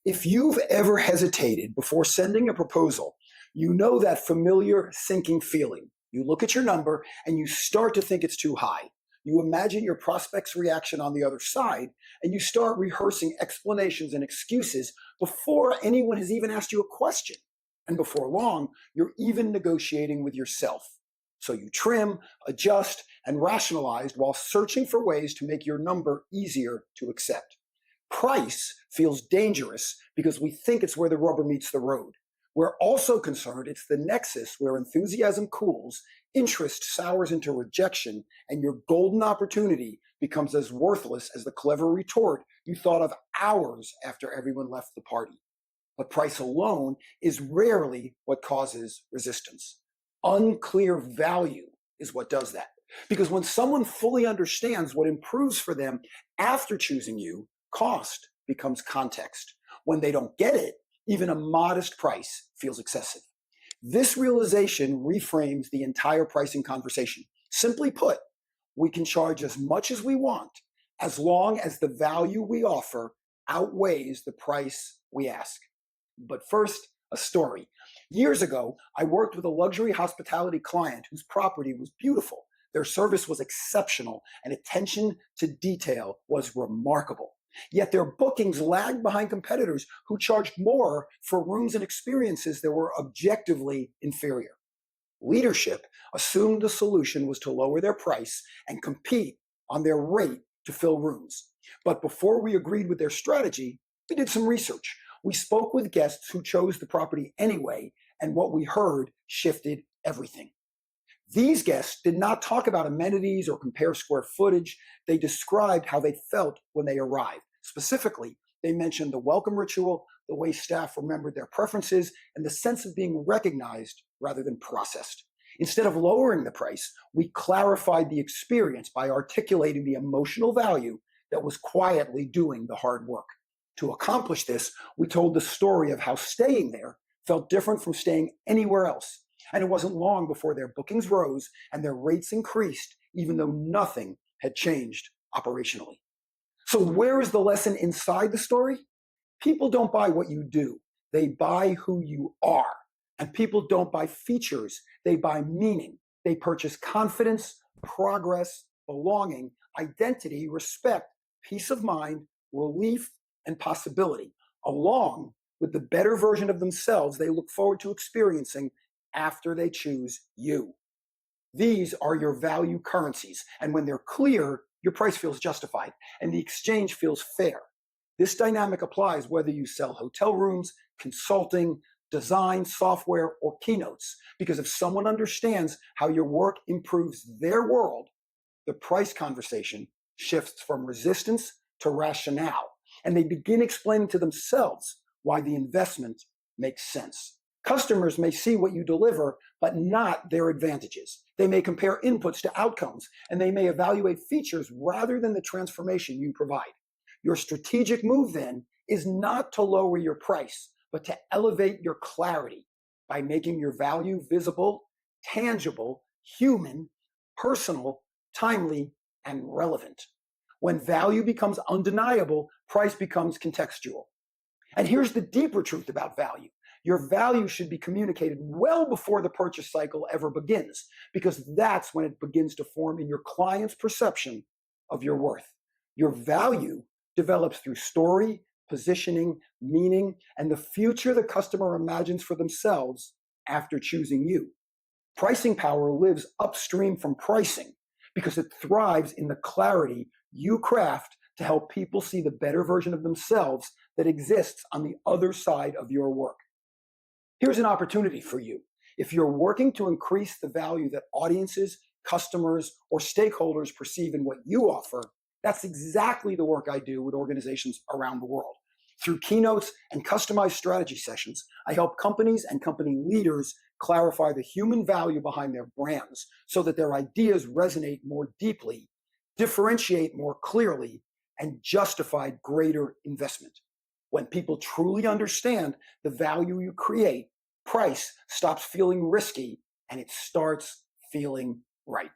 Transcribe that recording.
If you've ever hesitated before sending a proposal, you know that familiar sinking feeling. You look at your number and you start to think it's too high. You imagine your prospect's reaction on the other side, and you start rehearsing explanations and excuses before anyone has even asked you a question. And before long, you're even negotiating with yourself. So you trim, adjust, and rationalize while searching for ways to make your number easier to accept. Price feels dangerous because we think it's where the rubber meets the road. We're also concerned it's the nexus where enthusiasm cools, interest sours into rejection, and your golden opportunity becomes as worthless as the clever retort you thought of hours after everyone left the party. But price alone is rarely what causes resistance. Unclear value is what does that. Because when someone fully understands what improves for them after choosing you, cost becomes context. When they don't get it, even a modest price feels excessive. This realization reframes the entire pricing conversation. Simply put, we can charge as much as we want as long as the value we offer outweighs the price we ask. But first, a story. Years ago, I worked with a luxury hospitality client whose property was beautiful. Their service was exceptional, and attention to detail was remarkable. Yet their bookings lagged behind competitors who charged more for rooms and experiences that were objectively inferior. Leadership assumed the solution was to lower their price and compete on their rate to fill rooms. But before we agreed with their strategy, we did some research. We spoke with guests who chose the property anyway, and what we heard shifted everything. These guests did not talk about amenities or compare square footage. They described how they felt when they arrived. Specifically, they mentioned the welcome ritual, the way staff remembered their preferences, and the sense of being recognized rather than processed. Instead of lowering the price, we clarified the experience by articulating the emotional value that was quietly doing the hard work. To accomplish this, we told the story of how staying there felt different from staying anywhere else. And it wasn't long before their bookings rose and their rates increased, even though nothing had changed operationally. So where is the lesson inside the story? People don't buy what you do. They buy who you are. And people don't buy features. They buy meaning. They purchase confidence, progress, belonging, identity, respect, peace of mind, relief, and possibility, along with the better version of themselves they look forward to experiencing after they choose you. These are your value currencies, and when they're clear, your price feels justified and the exchange feels fair. This dynamic applies whether you sell hotel rooms, consulting, design, software, or keynotes, because if someone understands how your work improves their world, the price conversation shifts from resistance to rationale, and they begin explaining to themselves why the investment makes sense. Customers may see what you deliver, but not their advantages. They may compare inputs to outcomes, and they may evaluate features rather than the transformation you provide. Your strategic move then is not to lower your price, but to elevate your clarity by making your value visible, tangible, human, personal, timely, and relevant. When value becomes undeniable, price becomes contextual. And here's the deeper truth about value. Your value should be communicated well before the purchase cycle ever begins, because that's when it begins to form in your client's perception of your worth. Your value develops through story, positioning, meaning, and the future the customer imagines for themselves after choosing you. Pricing power lives upstream from pricing because it thrives in the clarity you craft to help people see the better version of themselves that exists on the other side of your work. Here's an opportunity for you. If you're working to increase the value that audiences, customers, or stakeholders perceive in what you offer, that's exactly the work I do with organizations around the world. Through keynotes and customized strategy sessions, I help companies and company leaders clarify the human value behind their brands so that their ideas resonate more deeply, differentiate more clearly, and justify greater investment. When people truly understand the value you create, price stops feeling risky and it starts feeling right.